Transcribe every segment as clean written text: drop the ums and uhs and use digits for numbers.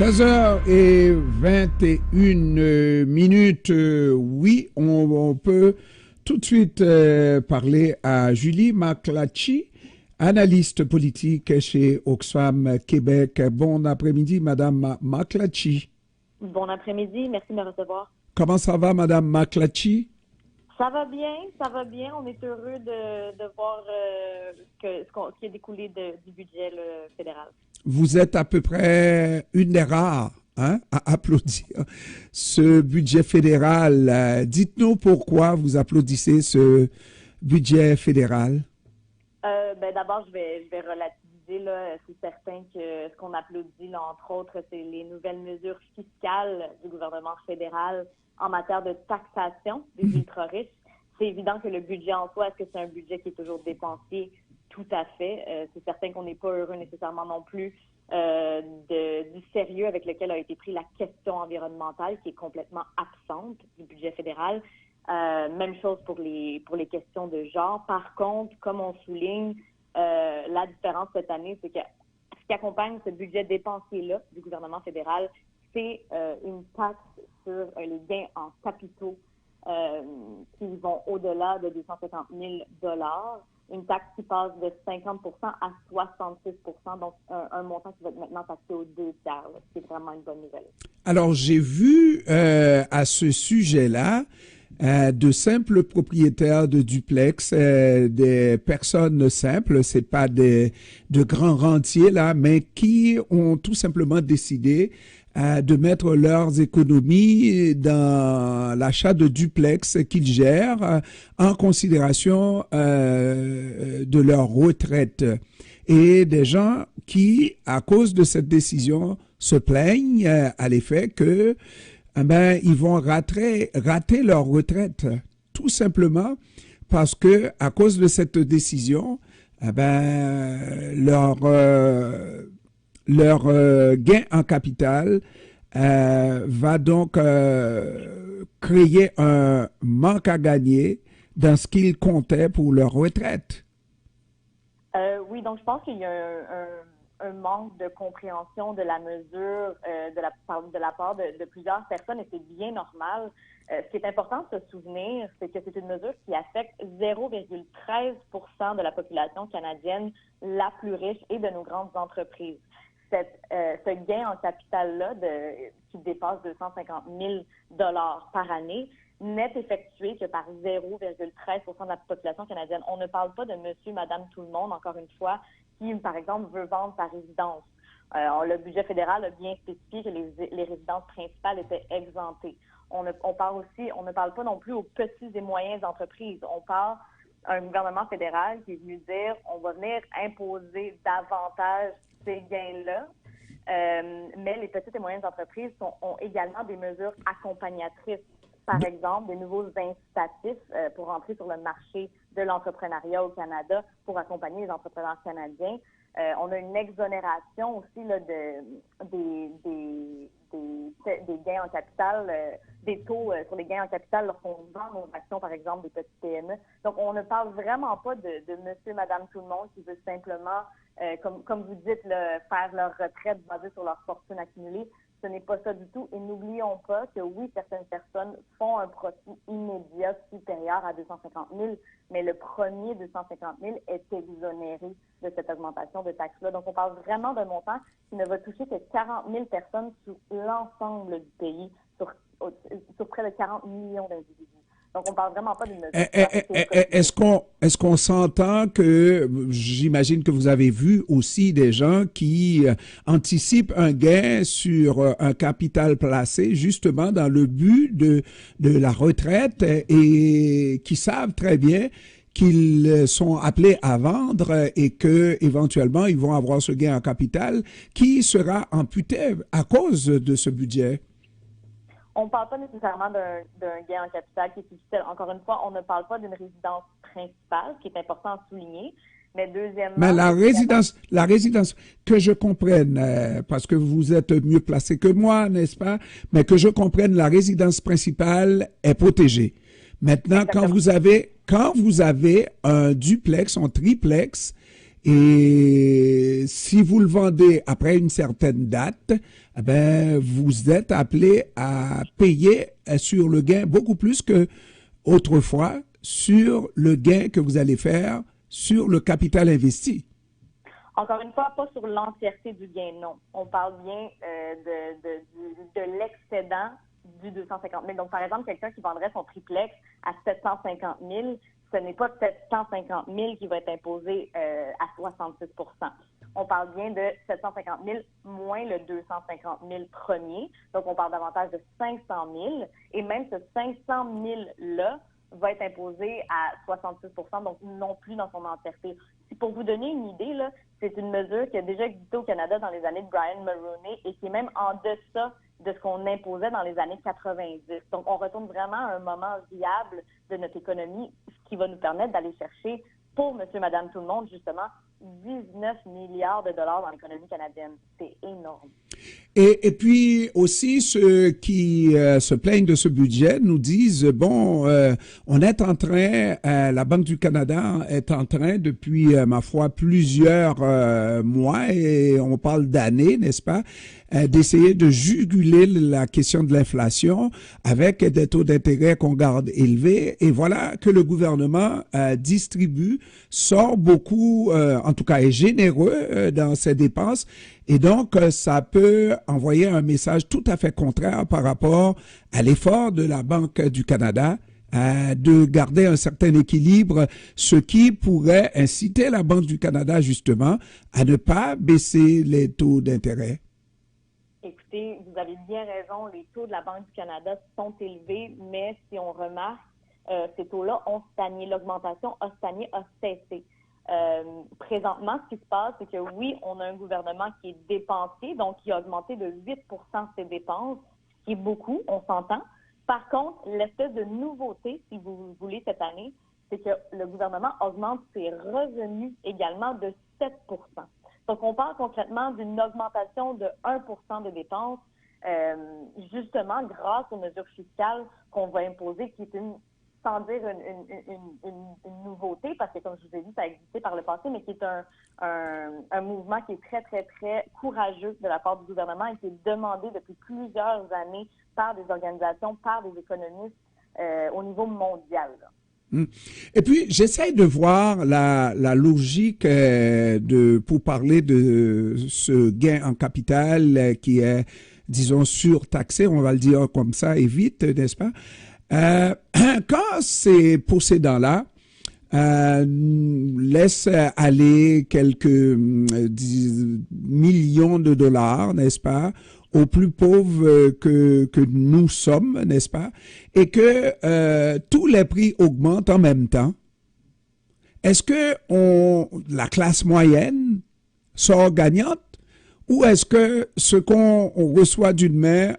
16h21 minutes. Oui, on peut tout de suite parler à Julie McClatchy, analyste politique chez Oxfam Québec. Bon après-midi, Madame McClatchy. Bon après-midi, merci de me recevoir. Comment ça va, Madame McClatchy? Ça va bien, ça va bien. On est heureux de voir ce qui a découlé du budget fédéral. Vous êtes à peu près une des rares à applaudir ce budget fédéral. Dites-nous pourquoi vous applaudissez ce budget fédéral. D'abord, je vais relativiser. C'est certain que ce qu'on applaudit, là, entre autres, c'est les nouvelles mesures fiscales du gouvernement fédéral en matière de taxation des ultra-riches. C'est évident que le budget en soi, est-ce que c'est un budget qui est toujours dépensier? Tout à fait. C'est certain qu'on n'est pas heureux nécessairement non plus du sérieux avec lequel a été pris la question environnementale, qui est complètement absente du budget fédéral. Même chose pour les questions de genre. Par contre, comme on souligne, la différence cette année, c'est que ce qui accompagne ce budget dépensier-là du gouvernement fédéral, c'est une taxe sur les gains en capitaux qui vont au-delà de 250 000 $. Une taxe qui passe de 50 à 66 donc un montant qui va être maintenant taxé aux 2 tiers. C'est vraiment une bonne nouvelle. Alors, j'ai vu à ce sujet-là de simples propriétaires de duplex, des personnes simples, c'est pas de grands rentiers là, mais qui ont tout simplement décidé de mettre leurs économies dans l'achat de duplex qu'ils gèrent en considération de leur retraite. Et des gens qui, à cause de cette décision, se plaignent à l'effet que ils vont rater leur retraite, tout simplement parce que à cause de cette décision, leur gain en capital va donc créer un manque à gagner dans ce qu'ils comptaient pour leur retraite. Oui, donc je pense qu'il y a un manque de compréhension de la mesure de la part de plusieurs personnes, et c'est bien normal. Ce qui est important de se souvenir, c'est que c'est une mesure qui affecte 0,13 % de la population canadienne la plus riche et de nos grandes entreprises. Ce gain en capital-là qui dépasse 250 000 $ par année n'est effectué que par 0,13 % de la population canadienne. On ne parle pas de monsieur, madame, tout le monde, encore une fois, qui, par exemple, veut vendre sa résidence. Le budget fédéral a bien spécifié que les résidences principales étaient exemptées. On ne parle pas non plus aux petites et moyennes entreprises. On parle à un gouvernement fédéral qui est venu dire on va venir imposer davantage ces gains-là. Mais les petites et moyennes entreprises ont également des mesures accompagnatrices. Par exemple, des nouveaux incitatifs pour entrer sur le marché de l'entrepreneuriat au Canada pour accompagner les entrepreneurs canadiens. On a une exonération aussi là, des gains en capital, des taux sur les gains en capital lorsqu'on vend nos actions, par exemple, des petites PME. Donc, on ne parle vraiment pas de monsieur, madame, tout le monde qui veut simplement, comme vous dites, faire leur retraite basée sur leur fortune accumulée. Ce n'est pas ça du tout. Et n'oublions pas que oui, certaines personnes font un profit immédiat supérieur à 250 000, mais le premier 250 000 est exonéré de cette augmentation de taxe-là. Donc, on parle vraiment d'un montant qui ne va toucher que 40 000 personnes sur l'ensemble du pays, sur près de 40 millions d'individus. Donc, on parle vraiment pas d'une mesure. Est-ce qu'on s'entend que, j'imagine que vous avez vu aussi des gens qui anticipent un gain sur un capital placé justement dans le but de la retraite et qui savent très bien qu'ils sont appelés à vendre et que éventuellement ils vont avoir ce gain en capital qui sera amputé à cause de ce budget? On ne parle pas nécessairement d'un gain en capital qui est difficile. Encore une fois, on ne parle pas d'une résidence principale, ce qui est important à souligner. Mais deuxièmement... Mais la résidence, que je comprenne, parce que vous êtes mieux placé que moi, n'est-ce pas? Mais que je comprenne, la résidence principale est protégée. Maintenant, quand vous avez un duplex, un triplex, Et si vous le vendez après une certaine date, eh ben, vous êtes appelé à payer sur le gain beaucoup plus que autrefois sur le gain que vous allez faire sur le capital investi. Encore une fois, pas sur l'entièreté du gain, non. On parle bien de l'excédent du 250 000. Donc, par exemple, quelqu'un qui vendrait son triplex à 750 000, ce n'est pas 750 000 qui va être imposé à 66 % On parle bien de 750 000 moins le 250 000 premier. Donc, on parle davantage de 500 000. Et même ce 500 000-là va être imposé à 66 % donc non plus dans son entièreté. Pour vous donner une idée, là, c'est une mesure qui a déjà existé au Canada dans les années de Brian Mulroney et qui est même en deçà de ce qu'on imposait dans les années 90. Donc, on retourne vraiment à un moment viable de notre économie, ce qui va nous permettre d'aller chercher, pour monsieur, madame, tout le monde, justement, 19 milliards de dollars dans l'économie canadienne. C'est énorme. Et puis aussi, ceux qui se plaignent de ce budget nous disent, bon, on est en train, la Banque du Canada est en train depuis, ma foi, plusieurs mois, et on parle d'années, n'est-ce pas, d'essayer de juguler la question de l'inflation avec des taux d'intérêt qu'on garde élevés. Et voilà que le gouvernement distribue, sort beaucoup, en tout cas est généreux dans ses dépenses. Et donc, ça peut envoyer un message tout à fait contraire par rapport à l'effort de la Banque du Canada de garder un certain équilibre, ce qui pourrait inciter la Banque du Canada, justement, à ne pas baisser les taux d'intérêt. Écoutez, vous avez bien raison, les taux de la Banque du Canada sont élevés, mais si on remarque, ces taux-là ont stagné, l'augmentation a stagné, a cessé. Présentement, ce qui se passe, c'est que oui, on a un gouvernement qui est dépensier, donc qui a augmenté de 8 % ses dépenses, ce qui est beaucoup, on s'entend. Par contre, l'espèce de nouveauté, si vous voulez, cette année, c'est que le gouvernement augmente ses revenus également de 7 %. Donc, on parle concrètement d'une augmentation de 1 % de dépenses, justement grâce aux mesures fiscales qu'on va imposer, qui est sans dire une nouveauté, parce que comme je vous ai dit, ça a existé par le passé, mais qui est un mouvement qui est très, très, très courageux de la part du gouvernement et qui est demandé depuis plusieurs années par des organisations, par des économistes au niveau mondial. Là. Et puis, j'essaie de voir la logique pour parler de ce gain en capital qui est, disons, surtaxé, on va le dire comme ça, et vite, n'est-ce pas? Quand ces possédants-là laissent aller quelques millions de dollars, n'est-ce pas, aux plus pauvres que nous sommes, n'est-ce pas, et que tous les prix augmentent en même temps, est-ce que la classe moyenne sort gagnante ou est-ce que ce qu'on reçoit d'une main,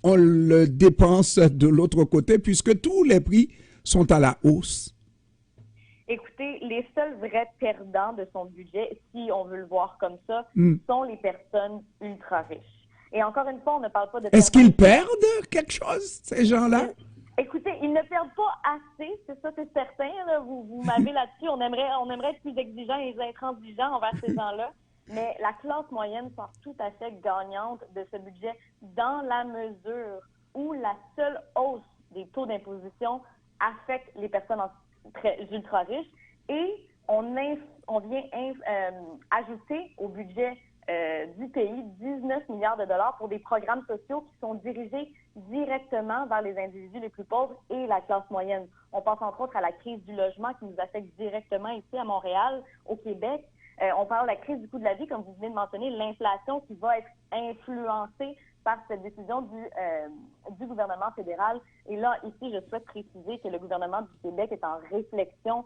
on le dépense de l'autre côté puisque tous les prix sont à la hausse? Écoutez, les seuls vrais perdants de son budget, si on veut le voir comme ça, sont les personnes ultra riches. Et encore une fois, on ne parle pas de... Est-ce qu'ils perdent quelque chose, ces gens-là? Écoutez, ils ne perdent pas assez, c'est ça, c'est certain. Là. Vous m'avez là-dessus. On aimerait être plus exigeants et intransigeants envers ces gens-là. Mais la classe moyenne sort tout à fait gagnante de ce budget dans la mesure où la seule hausse des taux d'imposition affecte les personnes ultra riches et on vient ajouter au budget du pays 19 milliards de dollars pour des programmes sociaux qui sont dirigés directement vers les individus les plus pauvres et la classe moyenne. On pense entre autres à la crise du logement qui nous affecte directement ici à Montréal, au Québec. On parle de la crise du coût de la vie, comme vous venez de mentionner, l'inflation qui va être influencée par cette décision du gouvernement fédéral. Et là, ici, je souhaite préciser que le gouvernement du Québec est en réflexion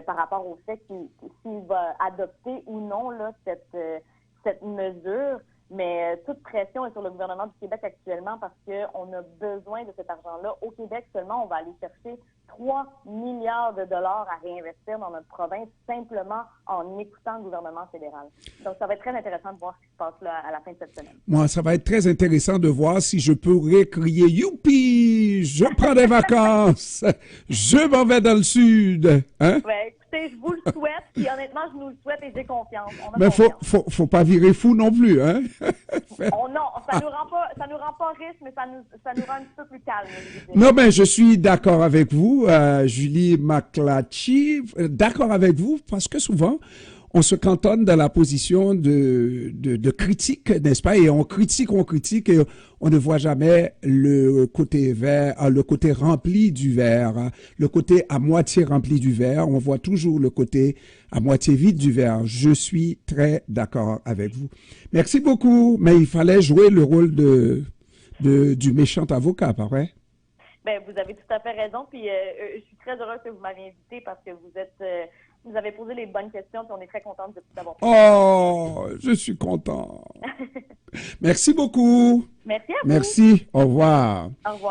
par rapport au fait s'il va adopter ou non là, cette mesure. Mais toute pression est sur le gouvernement du Québec actuellement parce qu'on a besoin de cet argent-là. Au Québec seulement, on va aller chercher 3 milliards de dollars à réinvestir dans notre province simplement en écoutant le gouvernement fédéral. Donc, ça va être très intéressant de voir ce qui se passe là à la fin de cette semaine. Moi, ça va être très intéressant de voir si je pourrais crier « Youpi! Je prends des vacances! Je m'en vais dans le sud! » Hein? Ouais. écoutez, je vous le souhaite, puis honnêtement, je nous le souhaite et j'ai confiance. On a Mais confiance. faut pas virer fou non plus, hein? Non, ça nous rend pas riches, mais ça nous rend un petit peu plus calmes, je dirais. Non, ben, je suis d'accord avec vous, Julie McClatchy, d'accord avec vous, parce que souvent, on se cantonne dans la position de critique, n'est-ce pas? Et on critique, et on ne voit jamais le côté vert, le côté rempli du verre, hein, le côté à moitié rempli du verre. On voit toujours le côté à moitié vide du verre. Je suis très d'accord avec vous. Merci beaucoup, mais il fallait jouer le rôle du méchant avocat, pas vrai? Ben, vous avez tout à fait raison, puis je suis très heureuse que vous m'avez invité parce que vous avez posé les bonnes questions, puis on est très contente de tout avoir fait. Oh, je suis content. Merci beaucoup. Merci à vous. Merci. Au revoir. Au revoir.